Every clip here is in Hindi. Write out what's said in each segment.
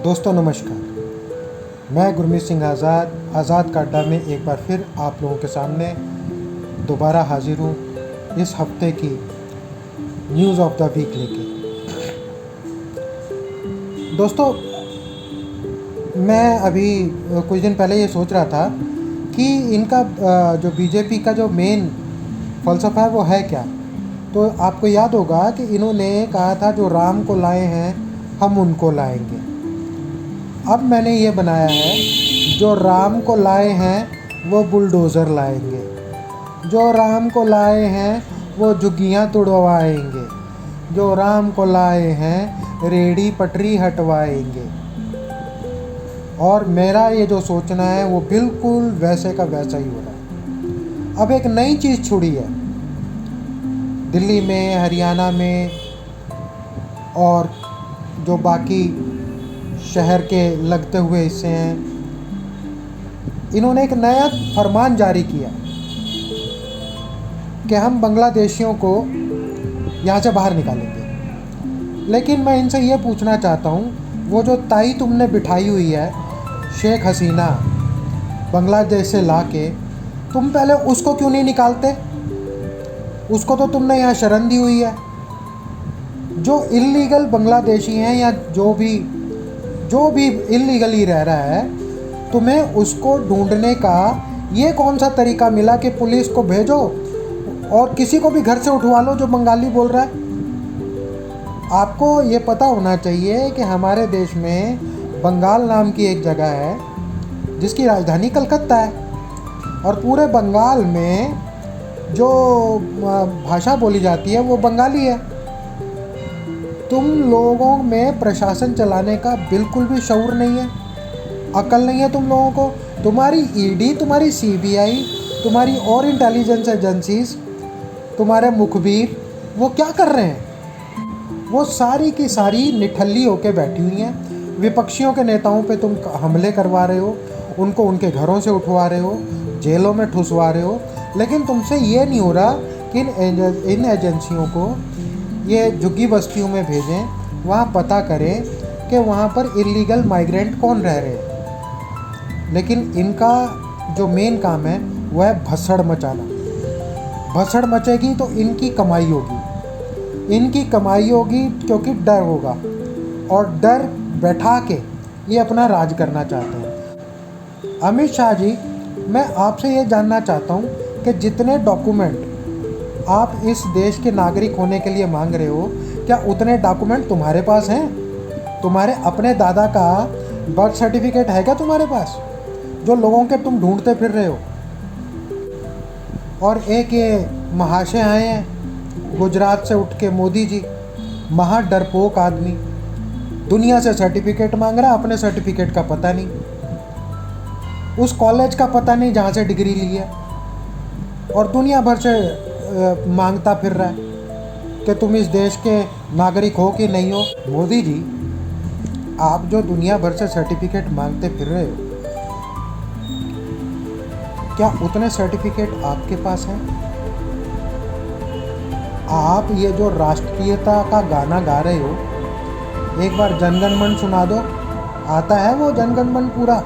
दोस्तों नमस्कार। मैं गुरमीत सिंह आज़ाद का अड्डा में एक बार फिर आप लोगों के सामने दोबारा हाजिर हूँ इस हफ्ते की न्यूज़ ऑफ द वीक लेके। दोस्तों मैं अभी कुछ दिन पहले ये सोच रहा था कि इनका जो बीजेपी का जो मेन फ़लसफ़ा है वो है क्या। तो आपको याद होगा कि इन्होंने कहा था जो राम को लाए हैं हम उनको लाएंगे। अब मैंने ये बनाया है जो राम को लाए हैं वो बुलडोज़र लाएंगे, जो राम को लाए हैं वो झुग्गियाँ तुड़वाएंगे, जो राम को लाए हैं रेहड़ी पटरी हटवाएंगे। और मेरा ये जो सोचना है वो बिल्कुल वैसे का वैसा ही हो रहा है। अब एक नई चीज़ छुड़ी है दिल्ली में, हरियाणा में और जो बाकी शहर के लगते हुए हिस्से हैं। इन्होंने एक नया फरमान जारी किया कि हम बांग्लादेशियों को यहाँ से बाहर निकालेंगे। लेकिन मैं इनसे ये पूछना चाहता हूँ, वो जो ताई तुमने बिठाई हुई है शेख हसीना बांग्लादेश से ला के, तुम पहले उसको क्यों नहीं निकालते? उसको तो तुमने यहाँ शरण दी हुई है। जो इल्लीगल बांग्लादेशी हैं या जो भी इल्लीगली रह रहा है, तुम्हें उसको ढूंढने का ये कौन सा तरीका मिला कि पुलिस को भेजो और किसी को भी घर से उठवा लो जो बंगाली बोल रहा है? आपको ये पता होना चाहिए कि हमारे देश में बंगाल नाम की एक जगह है जिसकी राजधानी कलकत्ता है, और पूरे बंगाल में जो भाषा बोली जाती है वो बंगाली है। तुम लोगों में प्रशासन चलाने का बिल्कुल भी शऊर नहीं है, अकल नहीं है तुम लोगों को। तुम्हारी ईडी, तुम्हारी सीबीआई, तुम्हारी और इंटेलिजेंस एजेंसीज, तुम्हारे मुखबिर वो क्या कर रहे हैं? वो सारी की सारी निठल्ली होके बैठी हुई हैं। विपक्षियों के नेताओं पे तुम हमले करवा रहे हो, उनको उनके घरों से उठवा रहे हो, जेलों में ठुसवा रहे हो। लेकिन तुमसे ये नहीं हो रहा कि इन एजेंसियों को ये झुग्गी बस्तियों में भेजें, वहाँ पता करें कि वहाँ पर इल्लीगल माइग्रेंट कौन रह रहे हैं। लेकिन इनका जो मेन काम है वह है भसड़ मचाना। भसड़ मचेगी तो इनकी कमाई होगी, क्योंकि डर होगा, और डर बैठा के ये अपना राज करना चाहते हैं। अमित शाह जी, मैं आपसे ये जानना चाहता हूँ कि जितने डॉक्यूमेंट आप इस देश के नागरिक होने के लिए मांग रहे हो, क्या उतने डॉक्यूमेंट तुम्हारे पास हैं? तुम्हारे अपने दादा का बर्थ सर्टिफिकेट है क्या तुम्हारे पास, जो लोगों के तुम ढूंढते फिर रहे हो? और एक ये महाशय आए हैं गुजरात से उठ के, मोदी जी, महा डरपोक आदमी, दुनिया से सर्टिफिकेट मांग रहा, अपने सर्टिफिकेट का पता नहीं, उस कॉलेज का पता नहीं जहाँ से डिग्री ली है, और दुनिया भर से मांगता फिर रहा है कि तुम इस देश के नागरिक हो कि नहीं हो। मोदी जी, आप जो दुनिया भर से सर्टिफिकेट मांगते फिर रहे हो, क्या उतने सर्टिफिकेट आपके पास हैं? आप ये जो राष्ट्रीयता का गाना गा रहे हो, एक बार जनगण मन सुना दो, आता है वो जनगण मन पूरा।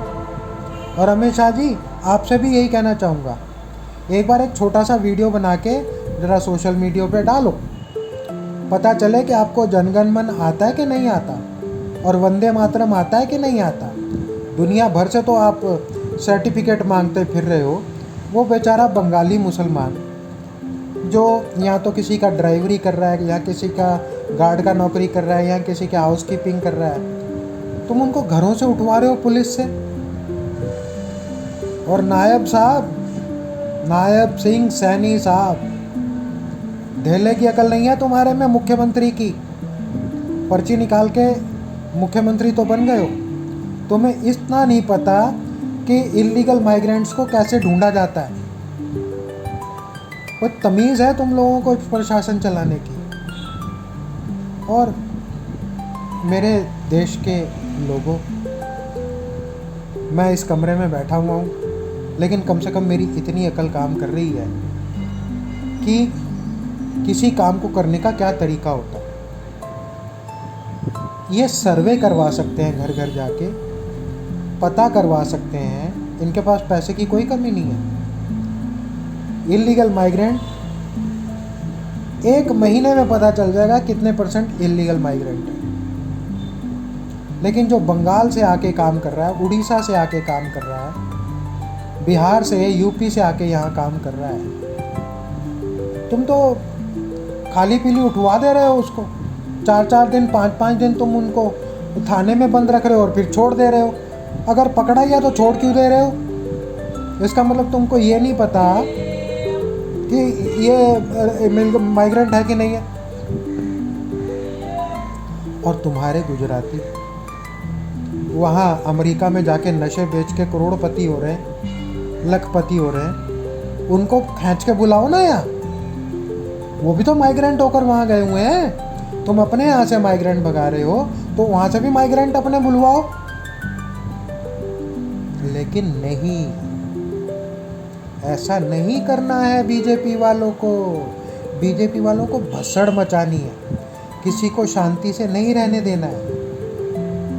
और अमित शाह जी, आपसे भी यही कहना चाहूँगा, एक बार एक छोटा सा वीडियो बना के ज़रा सोशल मीडिया पे डालो, पता चले कि आपको जनगण मन आता है कि नहीं आता, और वंदे मातरम आता है कि नहीं आता। दुनिया भर से तो आप सर्टिफिकेट मांगते फिर रहे हो। वो बेचारा बंगाली मुसलमान जो या तो किसी का ड्राइवरी कर रहा है, या किसी का गार्ड का नौकरी कर रहा है, या किसी का हाउस कीपिंग कर रहा है, तुम उनको घरों से उठवा रहे हो पुलिस से। और नायब साहब, नायब सिंह सैनी साहब, ढेले की अकल नहीं है तुम्हारे में मुख्यमंत्री की। पर्ची निकाल के मुख्यमंत्री तो बन गए हो, तुम्हें इतना नहीं पता कि इल्लीगल माइग्रेंट्स को कैसे ढूंढा जाता है। कोई तमीज़ है तुम लोगों को प्रशासन चलाने की? और मेरे देश के लोगों, मैं इस कमरे में बैठा हुआ हूँ, लेकिन कम से कम मेरी इतनी अकल काम कर रही है कि किसी काम को करने का क्या तरीका होता है। ये सर्वे करवा सकते हैं, घर घर जाके पता करवा सकते हैं। इनके पास पैसे की कोई कमी नहीं है। इल्लीगल माइग्रेंट 1 महीने में पता चल जाएगा कितने % इल्लीगल माइग्रेंट है। लेकिन जो बंगाल से आके काम कर रहा है, उड़ीसा से आके काम कर रहा है, बिहार से, यूपी से आके यहाँ काम कर रहा है, तुम तो खाली पीली उठवा दे रहे हो उसको। 4-4 दिन 5-5 दिन तुम उनको थाने में बंद रख रहे हो और फिर छोड़ दे रहे हो। अगर पकड़ा गया तो छोड़ क्यों दे रहे हो? इसका मतलब तुमको ये नहीं पता कि ये माइग्रेंट है कि नहीं है। और तुम्हारे गुजराती वहाँ अमेरिका में जाके नशे बेच के करोड़पति हो रहे हैं, लखपति हो रहे हैं, उनको खींच के बुलाओ ना यार। वो भी तो माइग्रेंट होकर वहाँ गए हुए हैं। तुम अपने यहाँ से माइग्रेंट भगा रहे हो तो वहाँ से भी माइग्रेंट अपने बुलवाओ। लेकिन नहीं, ऐसा नहीं करना है बीजेपी वालों को। बीजेपी वालों को भसड़ मचानी है, किसी को शांति से नहीं रहने देना है।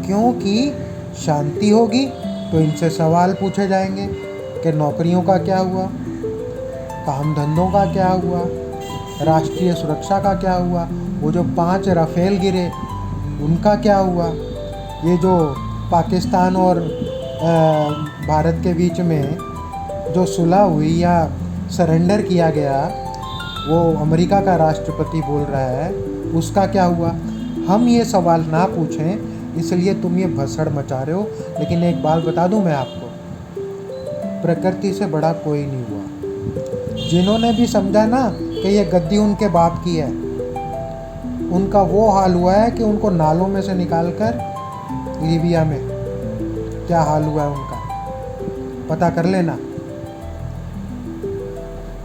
क्योंकि शांति होगी तो इनसे सवाल पूछे जाएंगे कि नौकरियों का क्या हुआ, काम धंधों का क्या हुआ, राष्ट्रीय सुरक्षा का क्या हुआ, वो जो 5 राफेल गिरे उनका क्या हुआ, ये जो पाकिस्तान और भारत के बीच में जो सुलह हुई या सरेंडर किया गया, वो अमेरिका का राष्ट्रपति बोल रहा है, उसका क्या हुआ। हम ये सवाल ना पूछें इसलिए तुम ये भसड़ मचा रहे हो। लेकिन एक बात बता दूं मैं आपको, प्रकृति से बड़ा कोई नहीं हुआ। जिन्होंने भी समझा ना कि ये गद्दी उनके बाप की है, उनका वो हाल हुआ है कि उनको नालों में से निकालकर लीबिया में क्या हाल हुआ है उनका पता कर लेना।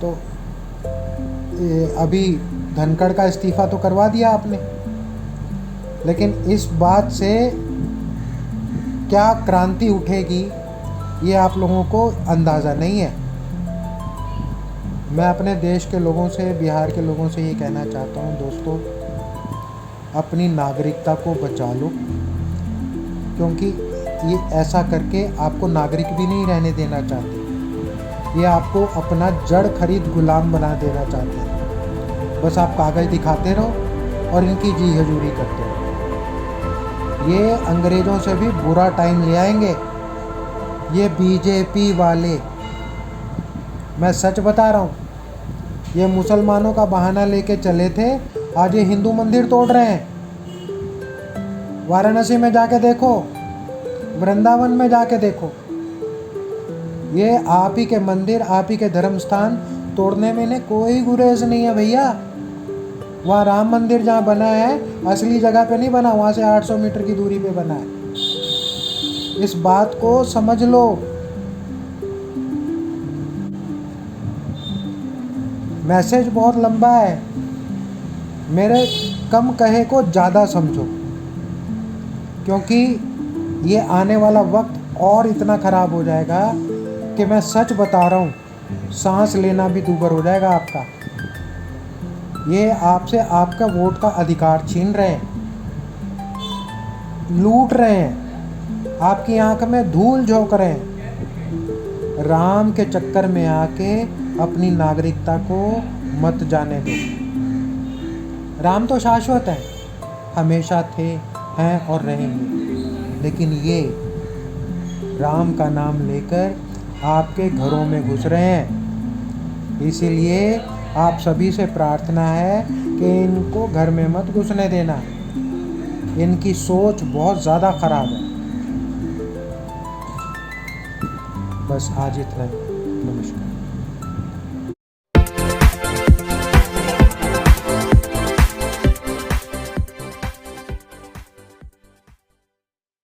तो अभी धनखड़ का इस्तीफ़ा तो करवा दिया आपने, लेकिन इस बात से क्या क्रांति उठेगी ये आप लोगों को अंदाज़ा नहीं है। मैं अपने देश के लोगों से, बिहार के लोगों से ये कहना चाहता हूँ, दोस्तों अपनी नागरिकता को बचा लो, क्योंकि ये ऐसा करके आपको नागरिक भी नहीं रहने देना चाहते। ये आपको अपना जड़ खरीद गुलाम बना देना चाहते हैं। बस आप कागज़ दिखाते रहो और इनकी जी हजूरी करते रहो। ये अंग्रेज़ों से भी बुरा टाइम ले आएंगे ये बीजेपी वाले, मैं सच बता रहा हूँ। ये मुसलमानों का बहाना लेके चले थे, आज ये हिंदू मंदिर तोड़ रहे हैं। वाराणसी में जाके देखो, वृंदावन में जाके देखो, ये आप ही के मंदिर, आप ही के धर्म स्थान तोड़ने में इन्हें कोई गुरेज नहीं है भैया। वहाँ राम मंदिर जहाँ बना है असली जगह पे नहीं बना, वहाँ से 800 मीटर की दूरी पे बना है। इस बात को समझ लो। मैसेज बहुत लंबा है, मेरे कम कहे को ज़्यादा समझो, क्योंकि ये आने वाला वक्त और इतना ख़राब हो जाएगा कि मैं सच बता रहा हूँ, सांस लेना भी दूभर हो जाएगा आपका। ये आपसे आपका वोट का अधिकार छीन रहे हैं, लूट रहे हैं, आपकी आंख में धूल झोंक रहे हैं। राम के चक्कर में आके अपनी नागरिकता को मत जाने दो। राम तो शाश्वत है, हमेशा थे, हैं और रहेंगे। लेकिन ये राम का नाम लेकर आपके घरों में घुस रहे हैं। इसीलिए आप सभी से प्रार्थना है कि इनको घर में मत घुसने देना। इनकी सोच बहुत ज़्यादा खराब है। बस आज इतना ही। नमस्कार।